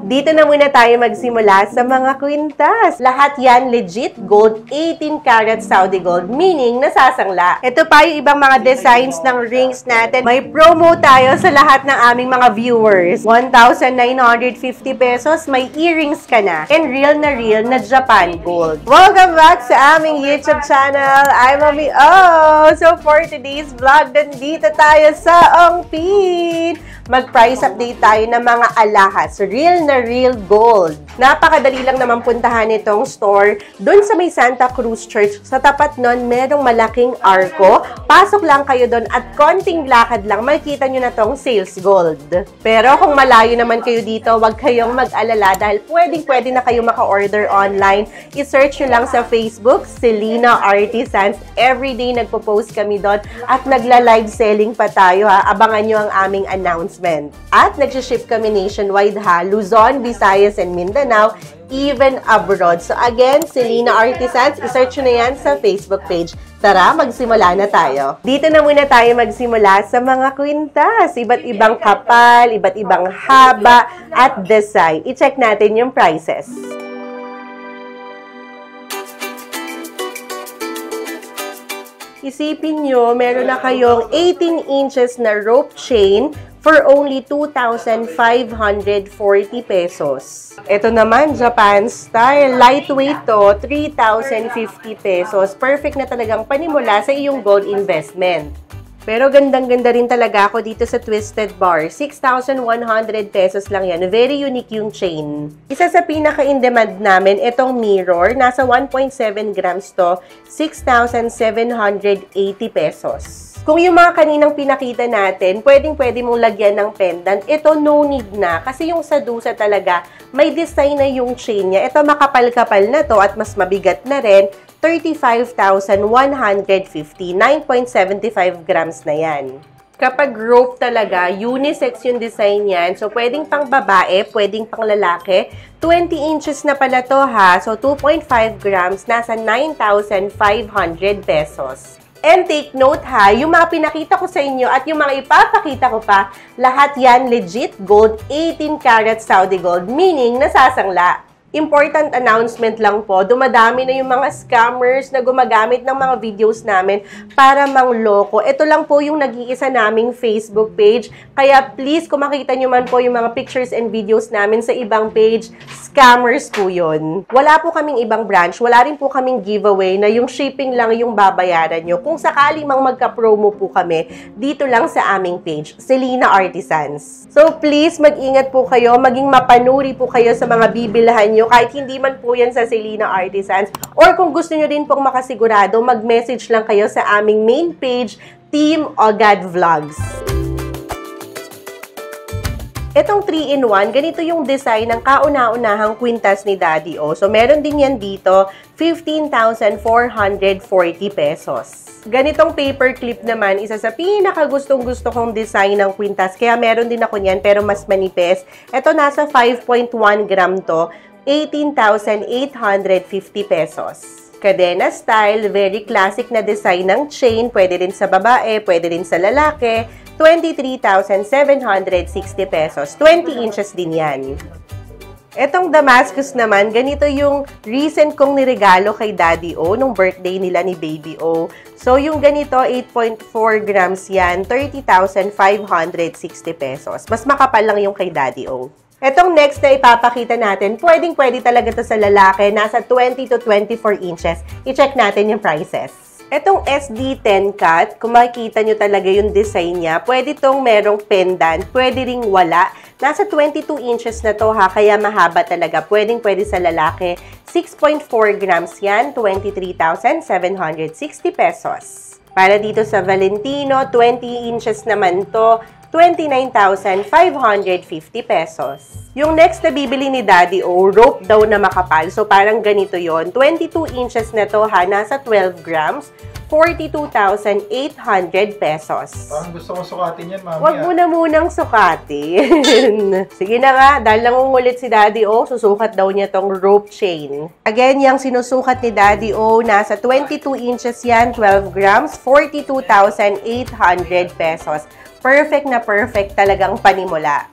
Dito na muna tayo magsimula sa mga kwintas. Lahat yan legit gold, 18 karat Saudi gold, meaning nasasangla. Ito pa yung ibang mga designs ng rings natin. May promo tayo sa lahat ng aming mga viewers. 1,950 pesos, may earrings ka na. And real na Japan gold. Welcome back sa aming YouTube channel. I'm Mami O. So for today's vlog, nandito tayo sa Ongpin. Mag-price update tayo ng mga alahas. Real gold. Napakadali lang naman puntahan itong store. Doon sa may Santa Cruz Church, sa tapat nun, merong malaking arko. Pasok lang kayo doon at konting lakad lang, makikita nyo na tong sales gold. Pero kung malayo naman kayo dito, huwag kayong mag-alala dahil pwede na kayo maka-order online. I-search nyo lang sa Facebook, Selena Artisans. Everyday nagpo-post kami doon at nagla-live selling pa tayo ha. Abangan nyo ang aming announcement. At nag-ship kami nationwide ha, Luzon, Visayas, and Mindanao, even abroad. So again, Selena Artisans, isearch nyo na yan sa Facebook page. Tara, magsimula na tayo. Dito na muna tayo magsimula sa mga kwintas. Iba't ibang kapal, iba't ibang haba, at design. I-check natin yung prices. Isipin nyo, meron na kayong 18 inches na rope chain for only 2,540 pesos. Ito naman, Japan style. Lightweight to, 3,050 pesos. Perfect na talagang panimula sa iyong gold investment. Pero gandang-ganda rin talaga ako dito sa Twisted Bar. 6,100 pesos lang yan. Very unique yung chain. Isa sa pinaka-in-demand namin, itong mirror. Nasa 1.7 grams to, 6,780 pesos. Kung yung mga kaninang pinakita natin, pwedeng-pwede mong lagyan ng pendant. Ito, no need na. Kasi yung sa Dusa talaga, may design na yung chain niya. Ito, makapal-kapal na to at mas mabigat na rin. 35,150. 9.75 grams na yan. Kapag rope talaga, unisex yung design yan. So, pwedeng pang babae, pwedeng pang lalaki. 20 inches na pala to ha. So, 2.5 grams, nasa 9,500 pesos. And take note ha, yung mga pinakita ko sa inyo at yung mga ipapakita ko pa, lahat yan legit gold, 18 karat Saudi gold, meaning nasasangla. Important announcement lang po, dumadami na yung mga scammers na gumagamit ng mga videos namin para mangloko. Ito lang po yung nag-iisa naming Facebook page. Kaya please, kung makita nyo man po yung mga pictures and videos namin sa ibang page, scammers po yun. Wala po kaming ibang branch, wala rin po kaming giveaway na yung shipping lang yung babayaran nyo. Kung sakali mang magka-promo po kami, dito lang sa aming page, Selena Artisans. So please, mag-ingat po kayo, maging mapanuri po kayo sa mga bibilhan nyo, kahit hindi man po yan sa Selena Artisans. Or kung gusto nyo din pong makasigurado, mag-message lang kayo sa aming main page, Team Ogad Vlogs. Itong 3-in-1, ganito yung design ng kauna-unahang kwintas ni Daddy O. So, meron din yan dito, 15,440 pesos. Ganitong paperclip naman, isa sa pinakagustong-gusto kong design ng kwintas. Kaya meron din ako niyan, pero mas manipis. Ito, nasa 5.1 gram to, 18,850 pesos. Cadena style, very classic na design ng chain. Pwede rin sa babae, pwede rin sa lalaki. 23,760 pesos. 20 inches din yan. Etong Damascus naman, ganito yung recent kong niregalo kay Daddy O nung birthday nila ni Baby O. So, yung ganito, 8.4 grams yan, 30,560 pesos. Mas makapal lang yung kay Daddy O. Etong next na ipapakita natin, pwedeng-pwede talaga to sa lalaki, nasa 20 to 24 inches. I-check natin yung prices. Etong SD10 cut, kung makikita nyo talaga yung design niya, pwede tong merong pendant, pwede ring wala. Nasa 22 inches na to ha, kaya mahaba talaga. Pwedeng-pwede sa lalaki. 6.4 grams yan, 23,760 pesos. Para dito sa Valentino, 20 inches naman to, 29,550 pesos. Yung next na bibili ni Daddy O, rope daw na makapal. So, parang ganito yon. 22 inches na to ha, nasa 12 grams. 42,800 pesos. Parang gusto kong sukatin yan, Mami. Huwag mo na munang sukatin. Sige na nga, dahil nangungulit si Daddy O, susukat daw niya tong rope chain. Again, yung sinusukat ni Daddy O, nasa 22 inches yan, 12 grams, 42,800 pesos. Perfect na perfect talagang panimula.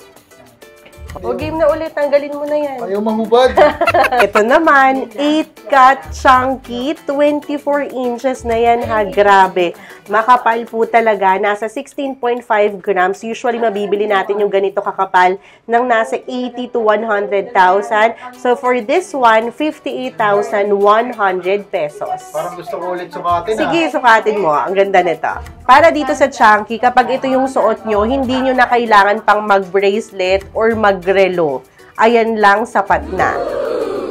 O game na ulit, tanggalin mo na yan. Ayaw mahubad. Ito naman, 8-cut chunky, 24 inches na yan ha. Grabe. Makapal po talaga. Nasa 16.5 grams. Usually, mabibili natin yung ganito kakapal ng nasa 80 to 100,000. So, for this one, 58,100 pesos. Parang gusto ko ulit sukatin. Sige, sukatin mo. Ang ganda nito. Para dito sa chunky, kapag ito yung suot nyo, hindi nyo na kailangan pang mag-bracelet or mag-relo. Ayan lang, sapat na.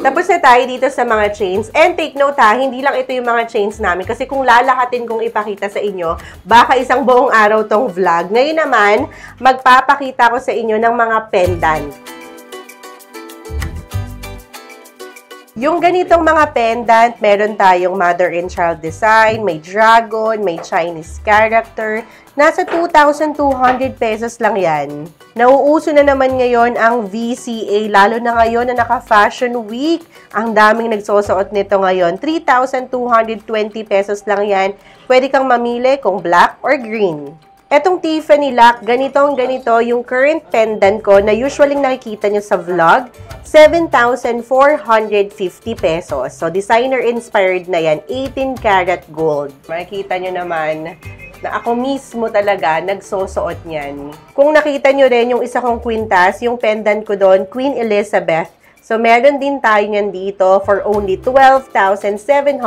Tapos na tayo dito sa mga chains. And take note ha, hindi lang ito yung mga chains namin. Kasi kung lalakatin kong ipakita sa inyo, baka isang buong araw tong vlog. Ngayon naman, magpapakita ko sa inyo ng mga pendant. Yung ganitong mga pendant, meron tayong mother and child design, may dragon, may Chinese character. Nasa 2,200 pesos lang yan. Nauuso na naman ngayon ang VCA, lalo na ngayon na naka-Fashion Week. Ang daming nagsusuot nito ngayon. 3,220 pesos lang yan. Pwede kang mamili kung black or green. Etong Tiffany lock, ganito yung current pendant ko na usually nakikita nyo sa vlog, 7,450 pesos. So, designer-inspired na yan, 18 karat gold. Makikita nyo naman na ako mismo talaga nagsusuot niyan. Kung nakita nyo rin yung isa kong kwintas, yung pendant ko doon, Queen Elizabeth. So, meron din tayo niyan dito for only 12,750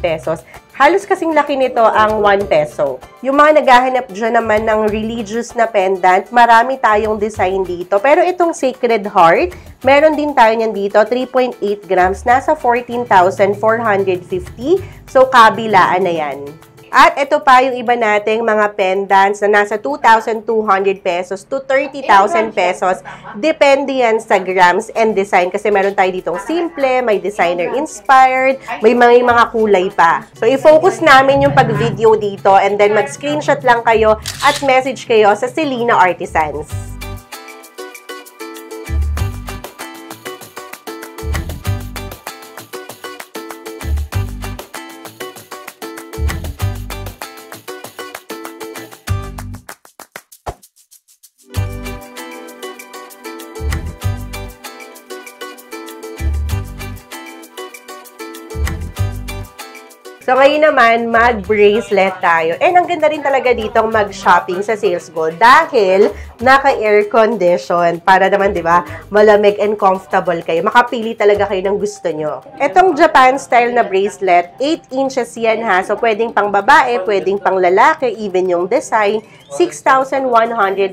pesos. Halos kasing laki nito ang 1 peso. Yung mga naghahanap dyan naman ng religious na pendant, marami tayong design dito. Pero itong Sacred Heart, meron din tayo niyan dito, 3.8 grams, nasa 14,450. So, kabilaan na yan. At ito pa yung iba nating mga pendants na nasa 2,200 pesos to 30,000 pesos. Depende yan sa grams and design kasi meron tayo ditong simple, may designer-inspired, may mga kulay pa. So, i-focus namin yung pag-video dito and then mag-screenshot lang kayo at message kayo sa Selena Artisans. So, ngayon naman, mag-bracelet tayo. And ang ganda rin talaga ditong mag-shopping sa Sales Gold dahil naka-air condition para naman, di ba, malamig and comfortable kayo. Makapili talaga kayo ng gusto nyo. Etong Japan style na bracelet, 8 inches yan ha. So, pwedeng pang babae, pwedeng pang lalaki, even yung design, 6,100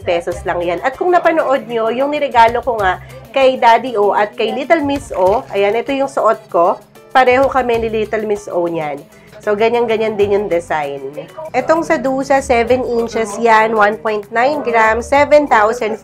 pesos lang yan. At kung napanood nyo, yung niregalo ko nga kay Daddy O at kay Little Miss O, ayan, ito yung suot ko. Pareho kami ni Little Miss O niyan. So, ganyan-ganyan din yung design. Etong sa Dusa, 7 inches yan, 1.9 grams, 7,460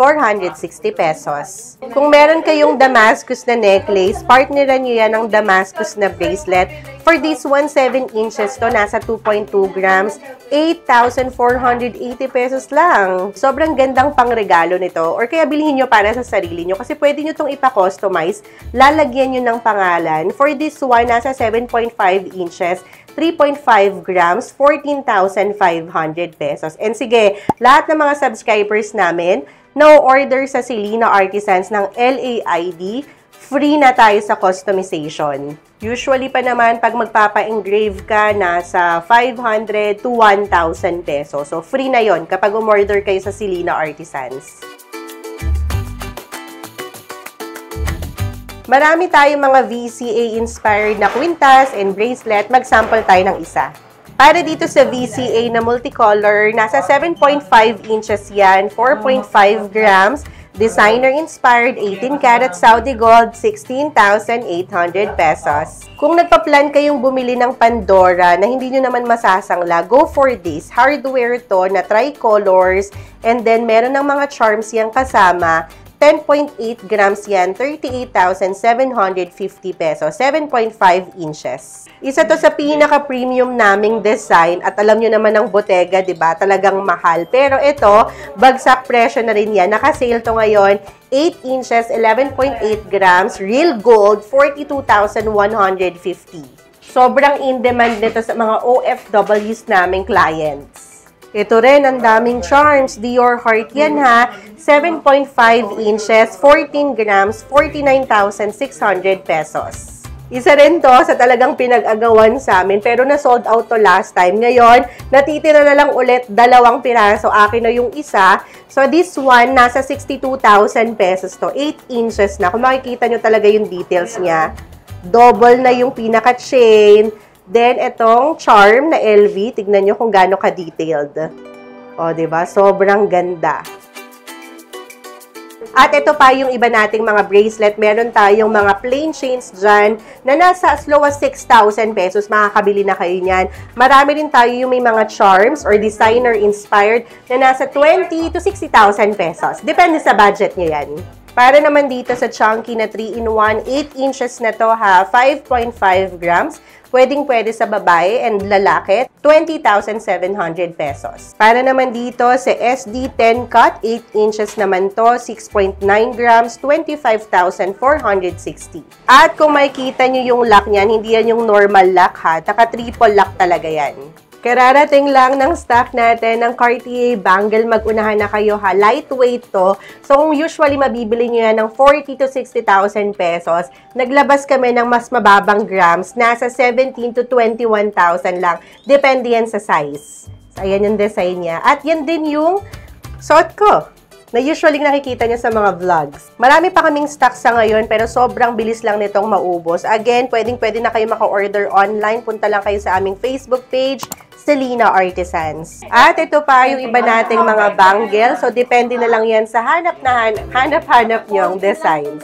pesos. Kung meron kayong Damascus na necklace, partneran nyo yan ng Damascus na bracelet. For this one, 7 inches to, nasa 2.2 grams, 8,480 pesos lang. Sobrang gandang pangregalo nito. Or kaya bilhin nyo para sa sarili nyo. Kasi pwede nyo itong ipa-customize. Lalagyan nyo ng pangalan. For this one, nasa 7.5 inches, 3.5 grams, 14,500 pesos. And sige, lahat ng mga subscribers namin, no-order sa Selena Artisans ng LAID, free na tayo sa customization. Usually pa naman, pag magpapa-engrave ka, nasa 500 to 1,000 pesos. So, free na yon kapag umorder kayo sa Selena Artisans. Marami tayong mga VCA-inspired na kwintas and bracelet. Mag-sample tayo ng isa. Para dito sa VCA na multicolor, nasa 7.5 inches yan, 4.5 grams, designer-inspired, 18 karat Saudi Gold, 16,800 pesos. Kung nagpa-plan kayong bumili ng Pandora na hindi nyo naman masasangla, go for this. Hardware to na tricolors, and then meron ng mga charms yang kasama. 10.8 grams yan, 38,750 pesos, 7.5 inches. Isa to sa pinaka-premium naming design at alam nyo naman ng Bottega, di ba? Talagang mahal. Pero ito, bagsak presyo na rin yan. Naka-sale to ngayon, 8 inches, 11.8 grams, real gold, 42,150. Sobrang in-demand nito sa mga OFWs naming clients. Ito rin, ang daming charms. Dior Heart yan ha. 7.5 inches, 14 grams, 49,600 pesos. Isa rin to sa talagang pinag-agawan sa amin. Pero na-sold out to last time. Ngayon, natitira na lang ulit 2 piraso. Akin na yung isa. So, this one, nasa 62,000 pesos to. 8 inches na. Kung makikita nyo talaga yung details niya. Double na yung pinaka-chain. Then, itong charm na LV, tignan nyo kung gaano ka-detailed. O, diba? Sobrang ganda. At ito pa yung iba nating mga bracelet. Meron tayong mga plain chains dyan na nasa as low as 6,000 pesos. Makakabili na kayo niyan. Marami rin tayo yung may mga charms or designer-inspired na nasa 20 to 60,000 pesos. Depende sa budget nyo yan. Para naman dito sa chunky na 3-in-1, 8 inches na to ha, 5.5 grams. Pwedeng-pwede sa babae and lalaki, 20,700 pesos. Para naman dito sa SD10 cut, 8 inches naman to, 6.9 grams, 25,460. At kung makikita nyo yung lock niyan, hindi yan yung normal lock ha, taka-triple lock talaga yan. Kararating lang ng stock natin ng Cartier bangle. Mag-unahan na kayo ha. Lightweight to. So, kung usually mabibili nyo yan ng 40 to 60,000 pesos, naglabas kami ng mas mababang grams. Nasa 17 to 21,000 lang. Depende yan sa size. So, ayan yung design niya. At yan din yung suot ko na usually nakikita nyo sa mga vlogs. Marami pa kaming stock sa ngayon, pero sobrang bilis lang nitong maubos. Again, pwede na kayo maka-order online. Punta lang kayo sa aming Facebook page, Selena Artisans. At ito pa yung iba nating mga bangle. So, depende na lang yan sa hanap-hanap nyong designs.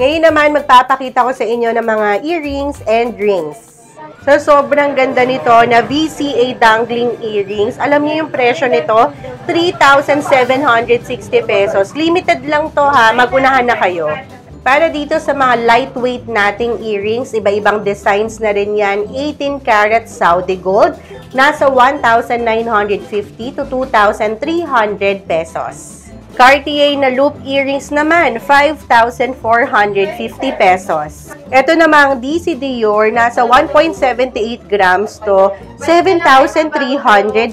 Ngayon naman, magpapakita ko sa inyo ng mga earrings and rings. So, sobrang ganda nito na VCA dangling earrings. Alam niyo yung presyo nito? 3,760 pesos. Limited lang to ha. Mag-unahan na kayo. Para dito sa mga lightweight nating earrings, iba-ibang designs na rin yan. 18 karat Saudi gold. Nasa 1,950 to 2,300 pesos. Cartier na loop earrings naman, 5,450 pesos. Ito namang DC Dior, nasa 1.78 grams to 7,300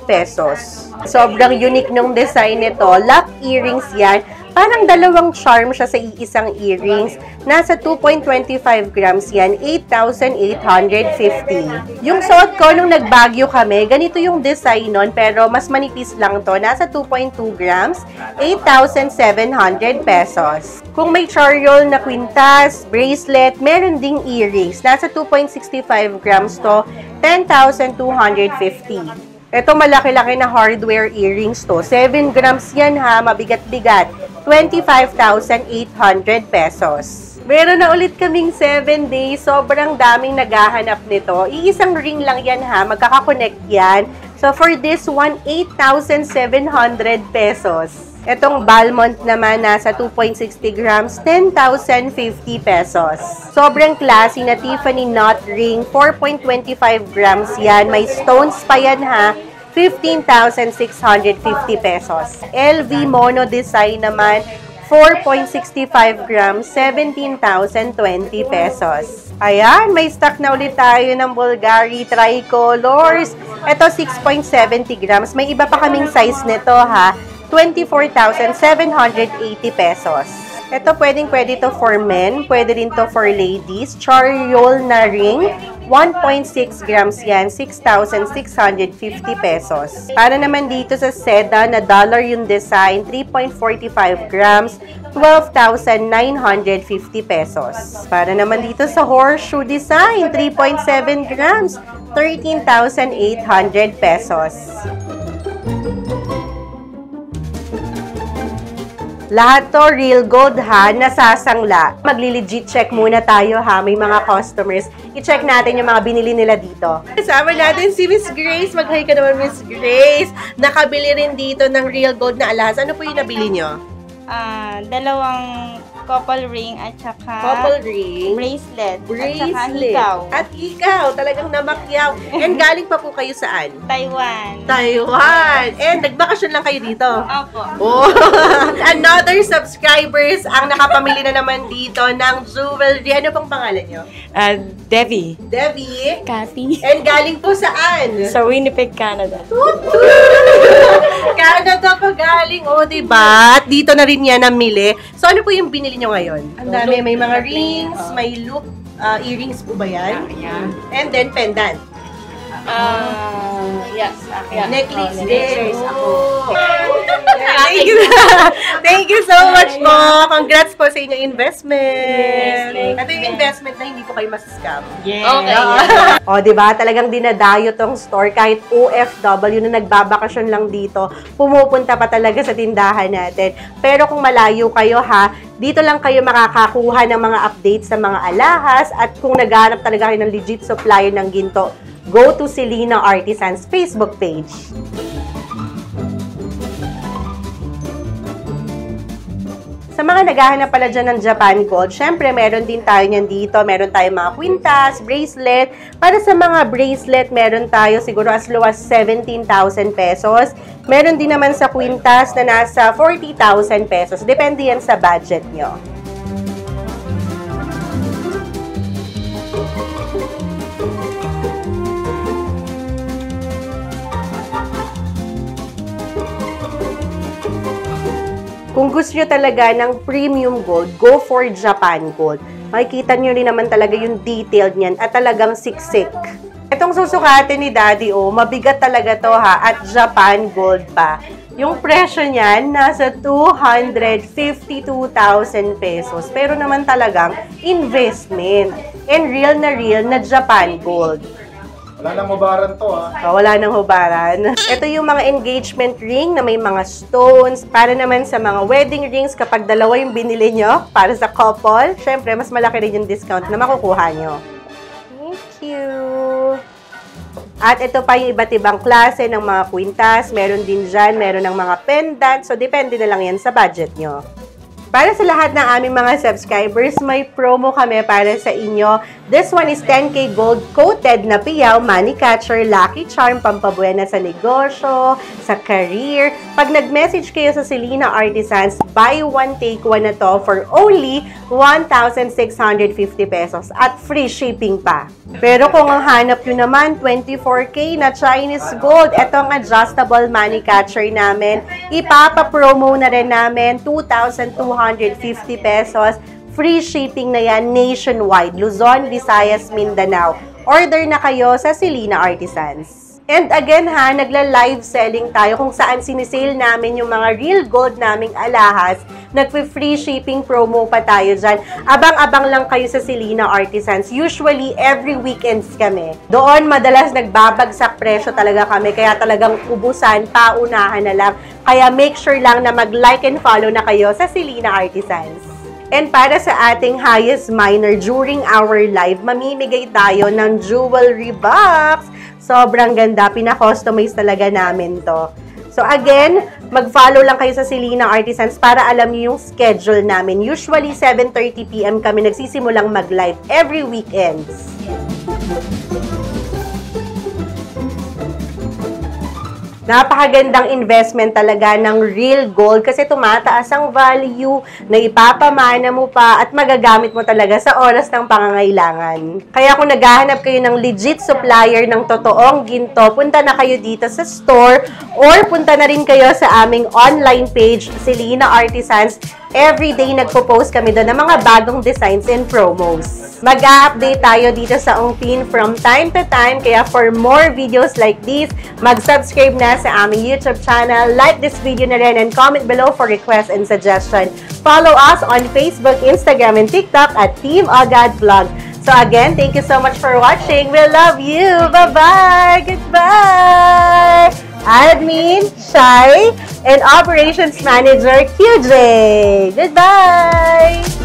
pesos. Sobrang unique nung design nito. Lock earrings yan. Parang dalawang charm siya sa iisang earrings. Nasa 2.25 grams yan, 8,850. Yung suot ko nung nag-Baguio kami, ganito yung design nun, pero mas manipis lang to. Nasa 2.2 grams, 8,700 pesos. Kung may chariol na kwintas, bracelet, meron ding earrings. Nasa 2.65 grams to, 10,250. Ito malaki-laki na hardware earrings to. 7 grams yan ha, mabigat-bigat. 25,800 pesos. Meron na ulit kaming 7 days. Sobrang daming naghahanap nito. Iisang ring lang yan ha. Magkakakonect yan. So for this one, 8,700 pesos. Itong Balmont naman nasa 2.60 grams, 10,050 pesos. Sobrang classy na Tiffany knot ring, 4.25 grams yan. May stones pa yan ha. 15,650 pesos. LV mono design naman, 4.65 grams, 17,020 pesos. Ayan, may stock na ulit tayo ng Bulgari tricolors. Ito, 6.70 grams. May iba pa kaming size nito ha. 24,780 pesos. Ito, pwede to for men. Pwede rin to for ladies. Chariol na ring. 1.6 grams yan. 6,650 pesos. Para naman dito sa seda na dollar yung design. 3.45 grams. 12,950 pesos. Para naman dito sa horseshoe design. 3.7 grams. 13,800 pesos. Lahat to real gold ha, nasasangla. Magli-legit check muna tayo ha, may mga customers. I-check natin yung mga binili nila dito. Kasama natin si Miss Grace. Mag-hi ka naman, Miss Grace. Nakabili rin dito ng real gold na alahas. Ano po yung nabili nyo? Dalawang couple ring at saka Couple ring. bracelet. At saka Bracelet. hikaw. At ikaw, talagang namakyaw. And galing pa po kayo saan? Taiwan. Taiwan. And nagbakasyon lang kayo dito. Opo. Oh. Another subscribers ang nakapamili na naman dito ng jewelry. Ano pong pangalan nyo? Debbie. Debbie. Kathy. And galing po saan? Sa Winnipeg, Canada. Canada pa galing. O, diba? At dito na rin yan namili. So, ano po yung binili nyo ngayon? Ang dami. May mga rings, may loop. Earrings po ba yan? Yeah. And then, pendant. Yes. Necklace din. Necklace ako. Thank you. Thank you so much po. Congrats po sa inyong investment. Yes, Ito yung investment na hindi po kayo mas-scam. Yeah. Okay. O, di ba? Talagang dinadayo tong store. Kahit OFW na nagbabakasyon lang dito, pumupunta pa talaga sa tindahan natin. Pero kung malayo kayo ha, dito lang kayo makakakuha ng mga updates sa mga alahas at kung naghahanap talaga kayo ng legit supplier ng ginto, go to Selena Artisans Facebook page. Sa mga naghahanap pala dyan ng Japan Gold, syempre meron din tayo niyan dito. Meron tayong mga kwintas, bracelet. Para sa mga bracelet, meron tayo siguro as low as 17,000 pesos. Meron din naman sa kwintas na nasa 40,000 pesos. Depende yan sa budget nyo. Kung gusto nyo talaga ng premium gold, go for Japan Gold. Makikita nyo rin naman talaga yung detailed niyan at talagang siksik. Itong susukatin ni Daddy, mabigat talaga to ha, at Japan Gold pa. Yung presyo niyan, nasa 252,000 pesos. Pero naman talagang investment. And real na Japan Gold. Wala nang hubaran to, ha? Wala nang hubaran. Ito yung mga engagement ring na may mga stones. Para naman sa mga wedding rings, kapag dalawa yung binili nyo, para sa couple, syempre, mas malaki rin yung discount na makukuha nyo. Thank you! At ito pa yung iba't ibang klase ng mga kwintas. Meron din dyan, meron ng mga pendant. So, depende na lang yan sa budget nyo. Para sa lahat ng aming mga subscribers, may promo kami para sa inyo. This one is 10K gold coated na piyaw, money catcher, lucky charm, pampabuena sa negosyo, sa career. Pag nag-message kayo sa Selena Artisans, buy one, take one na to for only 1,650 pesos at free shipping pa. Pero kung ang hanap nyo naman, 24K na Chinese gold, etong adjustable money catcher namin, ipapa-promo na rin namin, 2,250 pesos. Free shipping na yan nationwide, Luzon, Visayas, Mindanao. Order na kayo sa Selena Artisans. And again ha, nagla-live selling tayo kung saan sinisale namin yung mga real gold naming alahas. Nagpe-free shipping promo pa tayo dyan. Abang-abang lang kayo sa Selena Artisans. Usually, every weekends kami. Doon, madalas nagbabagsak presyo talaga kami. Kaya talagang ubusan, paunahan na lang. Kaya make sure lang na mag-like and follow na kayo sa Selena Artisans. And para sa ating highest minor during our live, mamimigay tayo ng jewelry box. Sobrang ganda. Pina-customize talaga namin to. So again, mag-follow lang kayo sa Selena Artisans para alam niyo yung schedule namin. Usually, 7:30 PM kami nagsisimulang mag-live every weekends. Napakagandang investment talaga ng real gold kasi tumataas ang value na ipapamana mo pa at magagamit mo talaga sa oras ng pangangailangan. Kaya kung naghahanap kayo ng legit supplier ng totoong ginto, punta na kayo dito sa store or punta na rin kayo sa aming online page, Selena Artisans. Everyday nagpo-post kami doon ng mga bagong designs and promos. Mag-a-update tayo dito sa Ongpin from time to time. Kaya for more videos like this, mag-subscribe na sa aming YouTube channel. Like this video na rin and comment below for requests and suggestion. Follow us on Facebook, Instagram, and TikTok at Team Agad Vlog. So again, thank you so much for watching. We love you. Bye-bye. Goodbye. Admin, Shai, and Operations Manager, QJ. Goodbye!